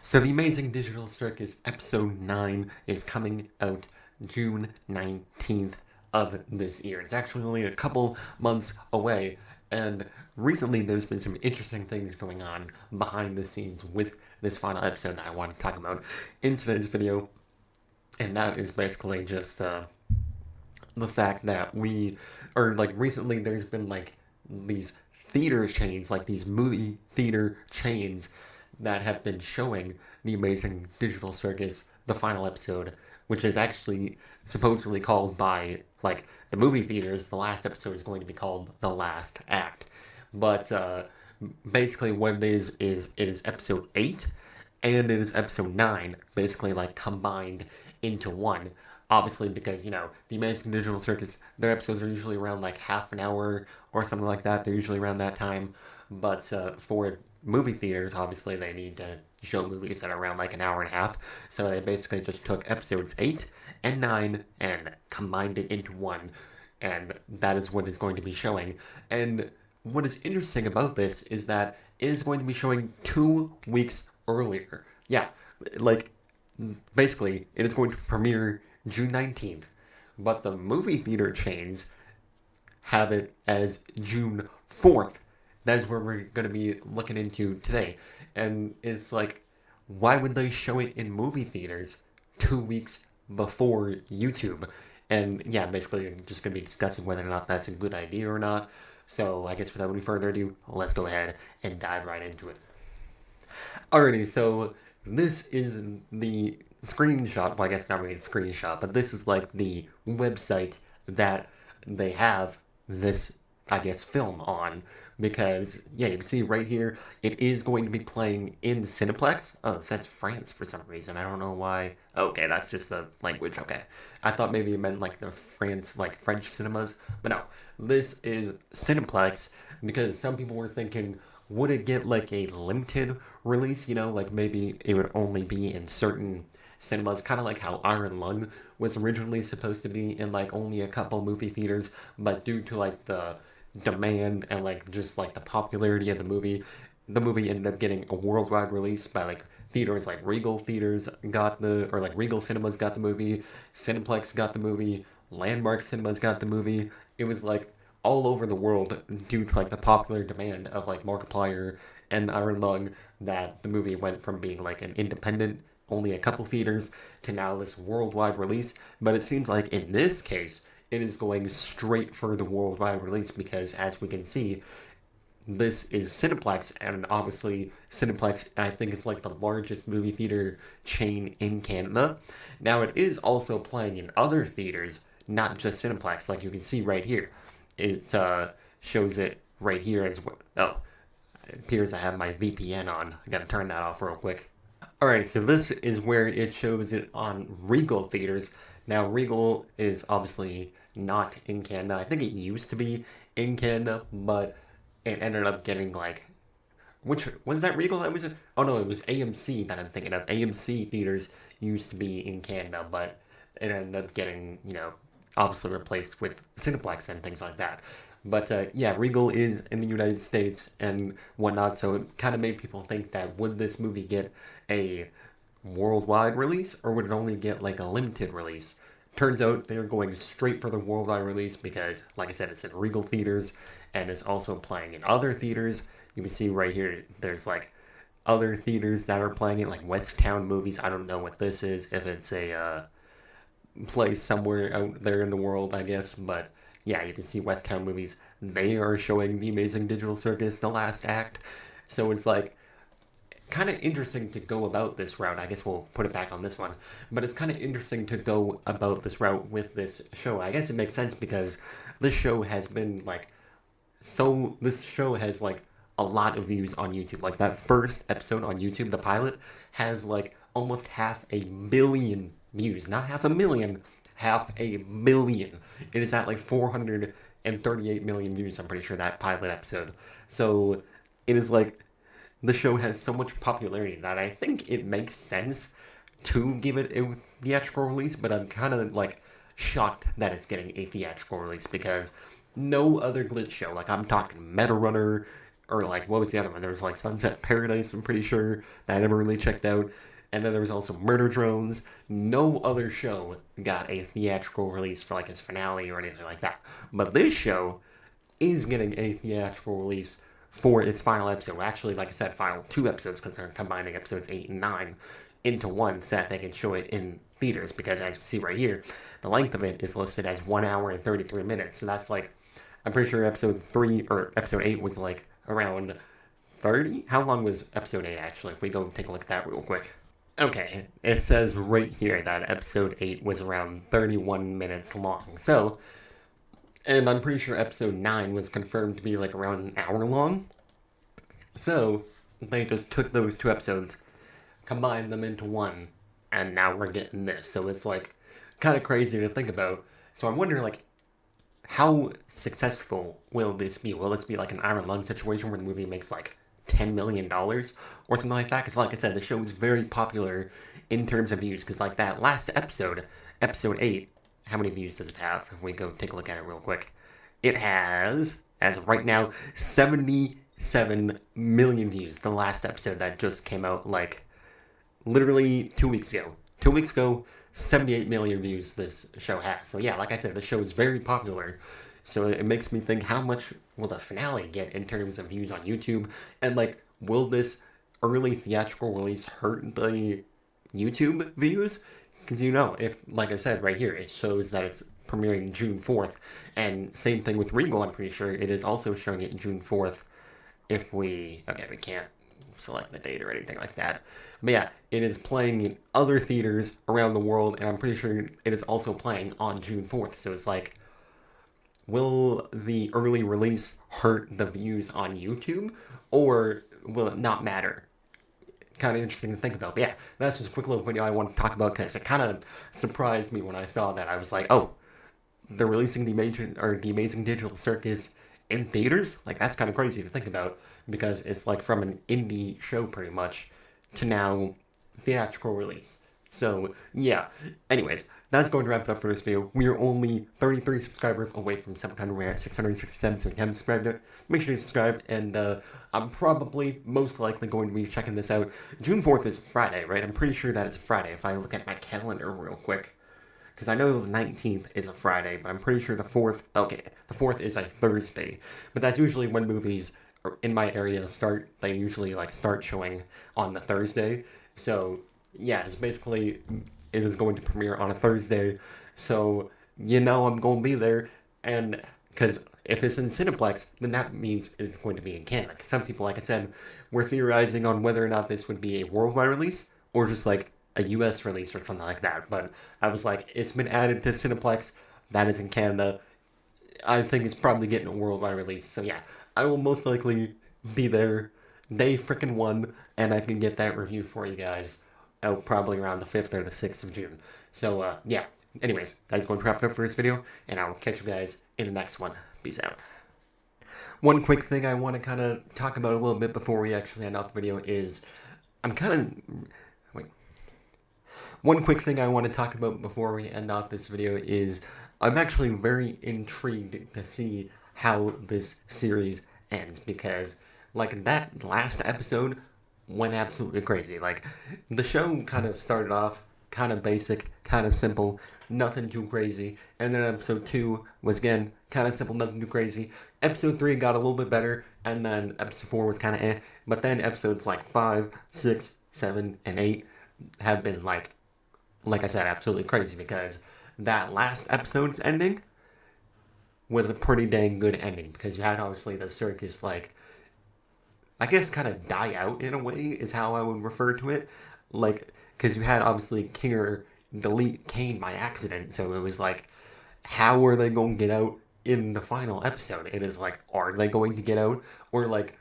So the Amazing Digital Circus Episode 9 is coming out June 19th of this year. It's actually only a couple months away, and recently there's been some interesting things going on behind the scenes with this final episode that I want to talk about in today's video, and that is basically just the fact that recently there's been these theater chains, like these movie theater chains that have been showing the Amazing Digital Circus, the final episode, which is actually supposedly called by the movie theaters. The last episode is going to be called The Last Act, but basically what it is episode 8 and it is episode 9, basically combined into one. Obviously, because the Amazing Digital Circus, their episodes are usually around half an hour or something like that. They're usually around that time. But for movie theaters, obviously they need to show movies that are around an hour and a half. So they basically just took episodes 8 and 9 and combined it into one. And that is what is going to be showing. And what is interesting about this is that it is going to be showing 2 weeks earlier. Yeah, basically, it is going to premiere June 19th, but the movie theater chains have it as June 4th. That is where we're going to be looking into today. And it's why would they show it in movie theaters 2 weeks before YouTube? And yeah, basically, I'm just going to be discussing whether or not that's a good idea or not. So I guess without any further ado, let's go ahead and dive right into it. Alrighty, so this is the screenshot. Well, I guess not really a screenshot, but this is the website that they have this, I guess, film on. Because, yeah, you can see right here, it is going to be playing in Cineplex. Oh, it says France for some reason. I don't know why. Okay, that's just the language. Okay. I thought maybe it meant the France, French cinemas. But no, this is Cineplex because some people were thinking, would it get a limited release? Maybe it would only be in certain cinemas, kind of like how Iron Lung was originally supposed to be in only a couple movie theaters, but due to the demand and just the popularity of the movie ended up getting a worldwide release by theaters Regal Theaters got Regal Cinemas got the movie, Cineplex got the movie, Landmark Cinemas got the movie. It was all over the world due to the popular demand of Markiplier and Iron Lung, that the movie went from being an independent, only a couple theaters, to now this worldwide release. But it seems in this case, it is going straight for the worldwide release because, as we can see, this is Cineplex, and obviously Cineplex, I think, is the largest movie theater chain in Canada. Now, it is also playing in other theaters, not just Cineplex, like you can see right here. It shows it right here as well. Oh, it appears I have my VPN on. I gotta turn that off real quick. Alright, so this is where it shows it on Regal Theaters. Now, Regal is obviously not in Canada. I think it used to be in Canada, but it ended up getting which was that Regal that was in? Oh no, it was AMC that I'm thinking of. AMC theaters used to be in Canada, but it ended up getting, obviously replaced with Cineplex and things like that. But yeah, Regal is in the United States and whatnot, so it kind of made people think that would this movie get a worldwide release or would it only get a limited release? Turns out they're going straight for the worldwide release because, like I said, it's in Regal theaters and it's also playing in other theaters. You can see right here, there's other theaters that are playing it, West Town Movies. I don't know what this is, if it's a place somewhere out there in the world, I guess, but yeah, you can see West Town Movies. They are showing the Amazing Digital Circus, The Last Act. So it's kind of interesting to go about this route. I guess we'll put it back on this one. But it's kind of interesting to go about this route with this show. I guess it makes sense because this show has been this show has a lot of views on YouTube. That first episode on YouTube, the pilot, has almost 500 million views. Not 500,000, 500 million. It is at 438 million views, I'm pretty sure, that pilot episode. So it is the show has so much popularity that I think it makes sense to give it a theatrical release, but I'm kind of shocked that it's getting a theatrical release because no other glitch show, I'm talking Meta Runner, or like, what was the other one? There was like Sunset Paradise, I'm pretty sure, that I never really checked out. And then there was also Murder Drones. No other show got a theatrical release for like its finale or anything like that. But this show is getting a theatrical release for its final episode. Actually, like I said, final two episodes because they're combining episodes 8 and 9 into one so that they can show it in theaters. Because as you see right here, the length of it is listed as 1 hour and 33 minutes. So that's like, I'm pretty sure episode 3 or episode 8 was like around 30. How long was episode 8 actually? If we go take a look at that real quick. Okay, it says right here that episode 8 was around 31 minutes long. So, and I'm pretty sure episode 9 was confirmed to be like around an hour long. So, they just took those two episodes, combined them into one, and now we're getting this. So it's like kind of crazy to think about. So I'm wondering like, how successful will this be? Will this be like an Iron Lung situation where the movie makes like $10 million or something like that? Because like I said, the show is very popular in terms of views. Because like that last episode, episode 8, how many views does it have? If we go take a look at it real quick. It has, as of right now, 77 million views. The last episode that just came out like literally 2 weeks ago. 2 weeks ago, 78 million views this show has. So yeah, like I said, the show is very popular. So it makes me think, how much will the finale get in terms of views on YouTube? And like, will this early theatrical release hurt the YouTube views? Because if, like I said right here, it shows that it's premiering June 4th. And same thing with Regal, I'm pretty sure it is also showing it June 4th. If we can't select the date or anything like that. But yeah, it is playing in other theaters around the world, and I'm pretty sure it is also playing on June 4th. So it's like, will the early release hurt the views on YouTube, or will it not matter? Kind of interesting to think about. But yeah, that's just a quick little video I want to talk about because it kind of surprised me when I saw that. I was like, oh, they're releasing the Amazing Digital Circus in theaters? Like, that's kind of crazy to think about because it's like from an indie show pretty much to now theatrical release. So, yeah. Anyways, that's going to wrap it up for this video. We are only 33 subscribers away from 700. We're at 667, so if you haven't subscribed yet, make sure you subscribe. And I'm probably most likely going to be checking this out. June 4th is Friday, right? I'm pretty sure that is Friday if I look at my calendar real quick. Because I know the 19th is a Friday, but I'm pretty sure the 4th, the 4th is a Thursday. But that's usually when movies in my area start, they usually like start showing on the Thursday. So yeah, it's basically, it is going to premiere on a Thursday. So, I'm going to be there. And because if it's in Cineplex, then that means it's going to be in Canada. Some people, like I said, were theorizing on whether or not this would be a worldwide release or just like a US release or something like that. But I was like, it's been added to Cineplex. That is in Canada. I think it's probably getting a worldwide release. So yeah, I will most likely be there day frickin' 1, and I can get that review for you guys out probably around the 5th or the 6th of June. So yeah, anyways, that's going to wrap it up for this video, and I will catch you guys in the next one. Peace out. One quick thing I want to kind of talk about a little bit before we actually end off the video is One quick thing I want to talk about before we end off this video is I'm actually very intrigued to see how this series ends because, like, that last episode went absolutely crazy. Like, the show kind of started off kind of basic, kind of simple, nothing too crazy. And then episode 2 was, again, kind of simple, nothing too crazy. Episode 3 got a little bit better, and then episode 4 was kind of eh. But then episodes like 5, 6, 7, and 8 have been, like I said, absolutely crazy because that last episode's ending was a pretty dang good ending because you had obviously the circus, like, I guess kind of die out in a way is how I would refer to it. Like, because you had obviously Kinger delete Kane by accident, so it was like, how are they going to get out in the final episode? It is like, are they going to get out? Or like,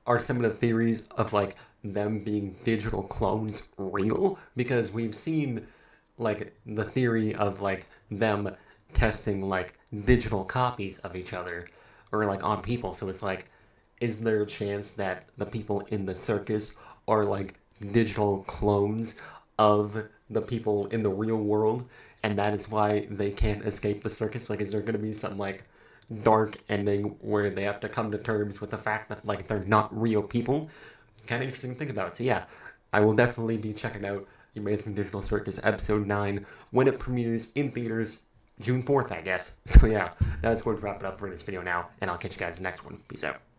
are some of the theories of like them being digital clones real? Because we've seen like the theory of like them testing like digital copies of each other or like on people. So it's like, is there a chance that the people in the circus are like digital clones of the people in the real world, and that is why they can't escape the circus? Like, is there going to be some like dark ending where they have to come to terms with the fact that like they're not real people. Kind of interesting to think about. So yeah, I will definitely be checking out The Amazing Digital Circus episode 9 when it premieres in theaters June 4th, I guess. So yeah, that's going to wrap it up for this video now, and I'll catch you guys in the next one. Peace out.